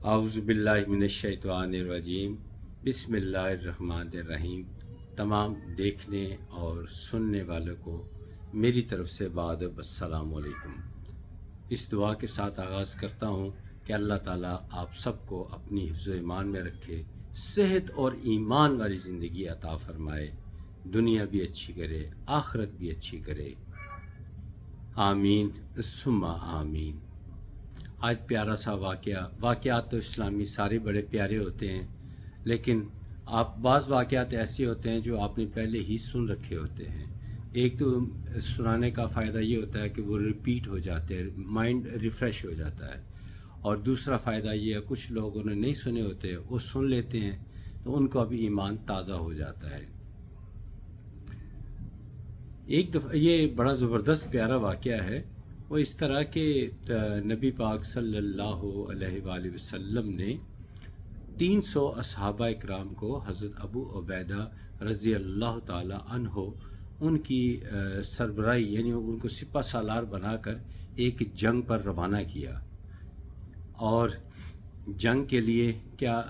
اعوذ باللہ من الشیطان الرجیم بسم اللہ الرحمن الرحیم۔ تمام دیکھنے اور سننے والوں کو میری طرف سے بادب السلام علیکم۔ اس دعا کے ساتھ آغاز کرتا ہوں کہ اللہ تعالیٰ آپ سب کو اپنی حفظ و ایمان میں رکھے، صحت اور ایمان والی زندگی عطا فرمائے، دنیا بھی اچھی کرے، آخرت بھی اچھی کرے، آمین ثم آمین۔ آج پیارا سا واقعات تو اسلامی سارے بڑے پیارے ہوتے ہیں، لیکن بعض واقعات ایسے ہوتے ہیں جو آپ نے پہلے ہی سن رکھے ہوتے ہیں۔ ایک تو سنانے کا فائدہ یہ ہوتا ہے کہ وہ ریپیٹ ہو جاتے ہیں، مائنڈ ریفریش ہو جاتا ہے، اور دوسرا فائدہ یہ ہے کچھ لوگوں نے نہیں سنے ہوتے، وہ سن لیتے ہیں تو ان کو ابھی ایمان تازہ ہو جاتا ہے۔ ایک دفعہ یہ بڑا زبردست پیارا واقعہ ہے، وہ اس طرح کہ نبی پاک صلی اللہ علیہ وآلہ وسلم نے 300 اصحابہ اکرام کو حضرت ابو عبیدہ رضی اللہ تعالی عنہ ان کی سربراہی، یعنی ان کو سپہ سالار بنا کر ایک جنگ پر روانہ کیا، اور جنگ کے لیے کیا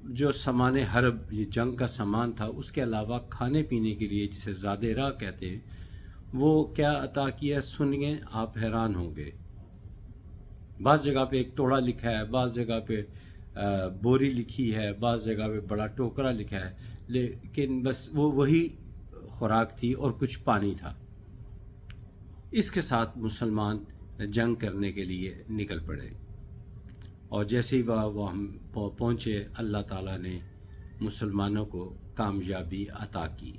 جو سامان حرب، یہ جنگ کا سامان تھا، اس کے علاوہ کھانے پینے کے لیے جسے زاد راہ کہتے ہیں، وہ کیا عطا کیا سنیں آپ حیران ہوں گے۔ بعض جگہ پہ ایک توڑا لکھا ہے، بعض جگہ پہ بوری لکھی ہے، بعض جگہ پہ بڑا ٹوکرا لکھا ہے، لیکن بس وہی خوراک تھی اور کچھ پانی تھا۔ اس کے ساتھ مسلمان جنگ کرنے کے لیے نکل پڑے، اور جیسے ہی وہ ہم پہنچے، اللہ تعالیٰ نے مسلمانوں کو کامیابی عطا کی۔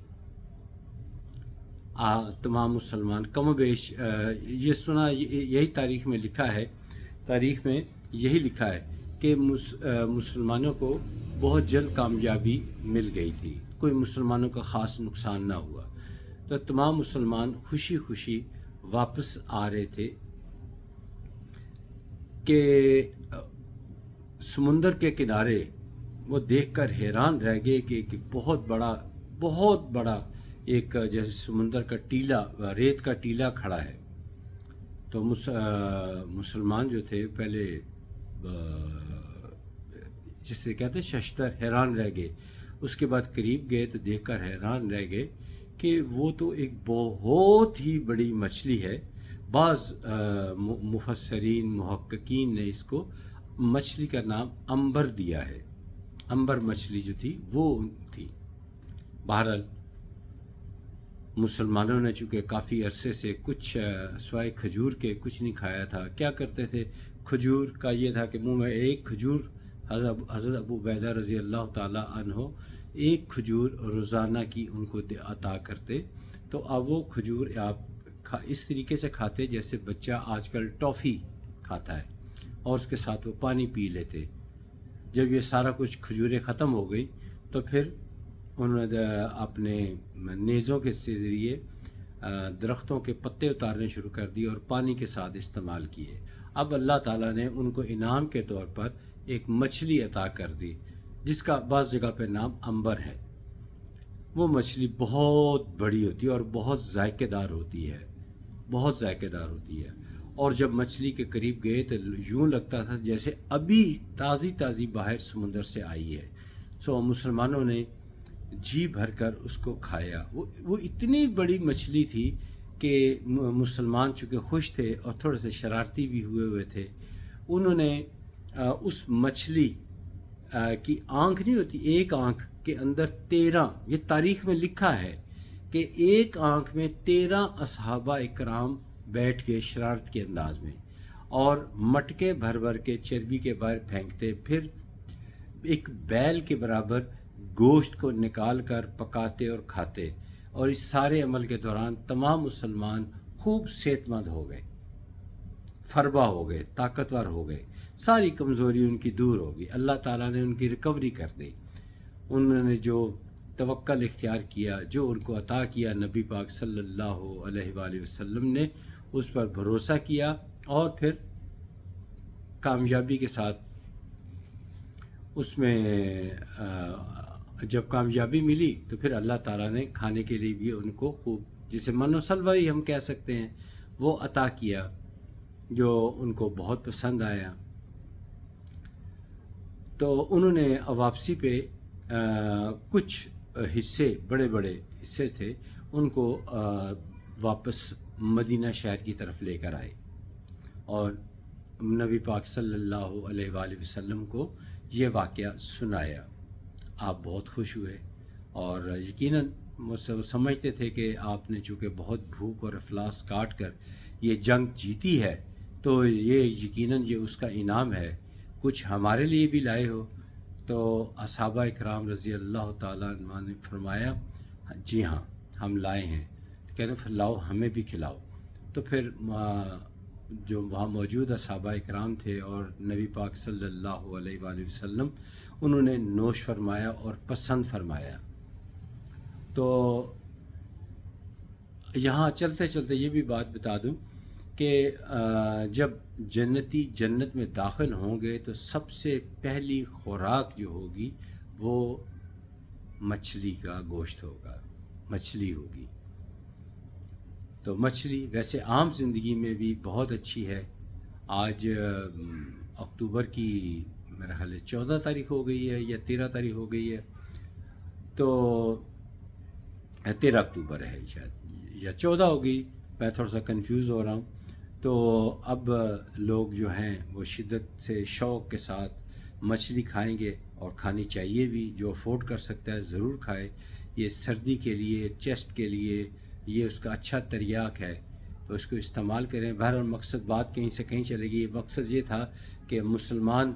تمام مسلمان کم و بیش یہ سنا، یہی تاریخ میں لکھا ہے، تاریخ میں یہی لکھا ہے کہ مسلمانوں کو بہت جلد کامیابی مل گئی تھی، کوئی مسلمانوں کا خاص نقصان نہ ہوا، تو تمام مسلمان خوشی خوشی واپس آ رہے تھے کہ سمندر کے کنارے وہ دیکھ کر حیران رہ گئے کہ بہت بڑا ایک جیسے سمندر کا ٹیلا، ریت کا ٹیلا کھڑا ہے۔ تو مسلمان جو تھے پہلے جسے کہتے ہیں ششتر، حیران رہ گئے۔ اس کے بعد قریب گئے تو دیکھ کر حیران رہ گئے کہ وہ تو ایک بہت ہی بڑی مچھلی ہے۔ بعض مفسرین محققین نے اس کو مچھلی کا نام امبر دیا ہے، امبر مچھلی جو تھی وہ تھی۔ بہرحال مسلمانوں نے چونکہ کافی عرصے سے کچھ سوائے کھجور کے کچھ نہیں کھایا تھا، کیا کرتے تھے، کھجور کا یہ تھا کہ منہ میں ایک کھجور، حضرت ابو عبیدہ رضی اللہ تعالی عنہ ایک کھجور روزانہ کی ان کو عطا کرتے، تو اب وہ کھجور آپ اس طریقے سے کھاتے جیسے بچہ آج کل ٹافی کھاتا ہے، اور اس کے ساتھ وہ پانی پی لیتے۔ جب یہ سارا کچھ کھجوریں ختم ہو گئی تو پھر انہوں نے اپنے نیزوں کے ذریعے درختوں کے پتے اتارنے شروع کر دیے اور پانی کے ساتھ استعمال کیے۔ اب اللہ تعالیٰ نے ان کو انعام کے طور پر ایک مچھلی عطا کر دی جس کا بعض جگہ پہ نام امبر ہے۔ وہ مچھلی بہت بڑی ہوتی ہے اور بہت ذائقے دار ہوتی ہے، بہت ذائقے دار ہوتی ہے، اور جب مچھلی کے قریب گئے تو یوں لگتا تھا جیسے ابھی تازی باہر سمندر سے آئی ہے۔ سو مسلمانوں نے جی بھر کر اس کو کھایا۔ وہ اتنی بڑی مچھلی تھی کہ مسلمان چونکہ خوش تھے اور تھوڑے سے شرارتی بھی ہوئے تھے، انہوں نے اس مچھلی کی آنکھ نہیں ہوتی، ایک آنکھ کے اندر 13، یہ تاریخ میں لکھا ہے کہ ایک آنکھ میں 13 اصحابہ اکرام بیٹھ کے شرارت کے انداز میں، اور مٹکے بھر کے چربی کے باہر پھینکتے، پھر ایک بیل کے برابر گوشت کو نکال کر پکاتے اور کھاتے، اور اس سارے عمل کے دوران تمام مسلمان خوب صحت مند ہو گئے، فربا ہو گئے، طاقتور ہو گئے، ساری کمزوری ان کی دور ہو گئی، اللہ تعالیٰ نے ان کی ریکوری کر دی۔ انہوں نے جو توکل اختیار کیا، جو ان کو عطا کیا نبی پاک صلی اللہ علیہ وآلہ وسلم نے، اس پر بھروسہ کیا، اور پھر کامیابی کے ساتھ اس میں جب کامیابی ملی تو پھر اللہ تعالیٰ نے کھانے کے لیے بھی ان کو خوب، جسے من و سلوہ ہی ہم کہہ سکتے ہیں، وہ عطا کیا جو ان کو بہت پسند آیا۔ تو انہوں نے واپسی پہ کچھ حصے، بڑے بڑے حصے تھے، ان کو واپس مدینہ شہر کی طرف لے کر آئے اور نبی پاک صلی اللہ علیہ وآلہ وسلم کو یہ واقعہ سنایا۔ آپ بہت خوش ہوئے اور یقیناً وہ سمجھتے تھے کہ آپ نے چونکہ بہت بھوک اور افلاس کاٹ کر یہ جنگ جیتی ہے تو یہ یقیناً یہ اس کا انعام ہے، کچھ ہمارے لیے بھی لائے ہو۔ تو اصحابہ اکرام رضی اللہ تعالیٰ عنہ نے فرمایا جی ہاں ہم لائے ہیں، کہہ رہے پھر لاؤ ہمیں بھی کھلاؤ۔ تو پھر جو وہاں موجود اصحابہ اکرام تھے اور نبی پاک صلی اللہ علیہ وآلہ وسلم، انہوں نے نوش فرمایا اور پسند فرمایا۔ تو یہاں چلتے چلتے یہ بھی بات بتا دوں کہ جب جنتی جنت میں داخل ہوں گے تو سب سے پہلی خوراک جو ہوگی وہ مچھلی کا گوشت ہوگا، مچھلی ہوگی۔ تو مچھلی ویسے عام زندگی میں بھی بہت اچھی ہے۔ آج اکتوبر کی میرا خیال ہے 14 تاریخ ہو گئی ہے یا 13 تاریخ ہو گئی ہے، تو 13 اکتوبر ہے شاید یا 14 ہو گئی، میں تھوڑا سا کنفیوز ہو رہا ہوں۔ تو اب لوگ جو ہیں وہ شدت سے شوق کے ساتھ مچھلی کھائیں گے اور کھانی چاہیے بھی، جو افورڈ کر سکتا ہے ضرور کھائے۔ یہ سردی کے لیے، چیسٹ کے لیے یہ اس کا اچھا تریاک ہے، تو اس کو استعمال کریں۔ بہرحال مقصد بات کہیں سے کہیں چلے گی، مقصد یہ تھا کہ مسلمان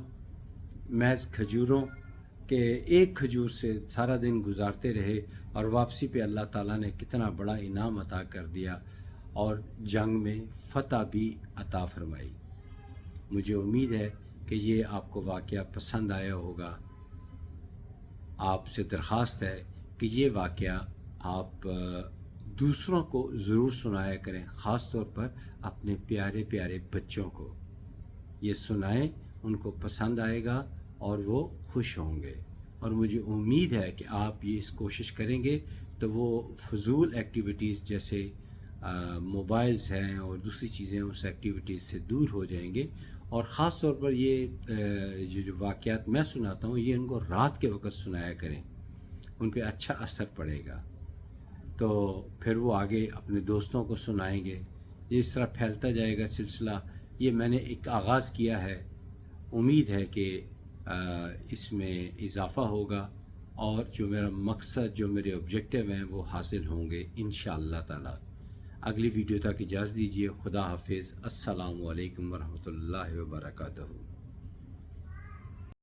محض کھجوروں کے ایک کھجور سے سارا دن گزارتے رہے اور واپسی پہ اللہ تعالیٰ نے کتنا بڑا انعام عطا کر دیا اور جنگ میں فتح بھی عطا فرمائی۔ مجھے امید ہے کہ یہ آپ کو واقعہ پسند آیا ہوگا۔ آپ سے درخواست ہے کہ یہ واقعہ آپ دوسروں کو ضرور سنایا کریں، خاص طور پر اپنے پیارے پیارے بچوں کو یہ سنائیں، ان کو پسند آئے گا اور وہ خوش ہوں گے۔ اور مجھے امید ہے کہ آپ یہ اس کوشش کریں گے تو وہ فضول ایکٹیویٹیز جیسے موبائلز ہیں اور دوسری چیزیں اس ایکٹیویٹیز سے دور ہو جائیں گے۔ اور خاص طور پر یہ جو واقعات میں سناتا ہوں یہ ان کو رات کے وقت سنایا کریں، ان پہ اچھا اثر پڑے گا، تو پھر وہ آگے اپنے دوستوں کو سنائیں گے، یہ اس طرح پھیلتا جائے گا سلسلہ۔ یہ میں نے ایک آغاز کیا ہے، امید ہے کہ اس میں اضافہ ہوگا اور جو میرا مقصد، جو میرے آبجیکٹیو ہیں وہ حاصل ہوں گے انشاءاللہ تعالی۔ اگلی ویڈیو تک اجازت دیجیے، خدا حافظ، السلام علیکم ورحمۃ اللہ وبرکاتہ۔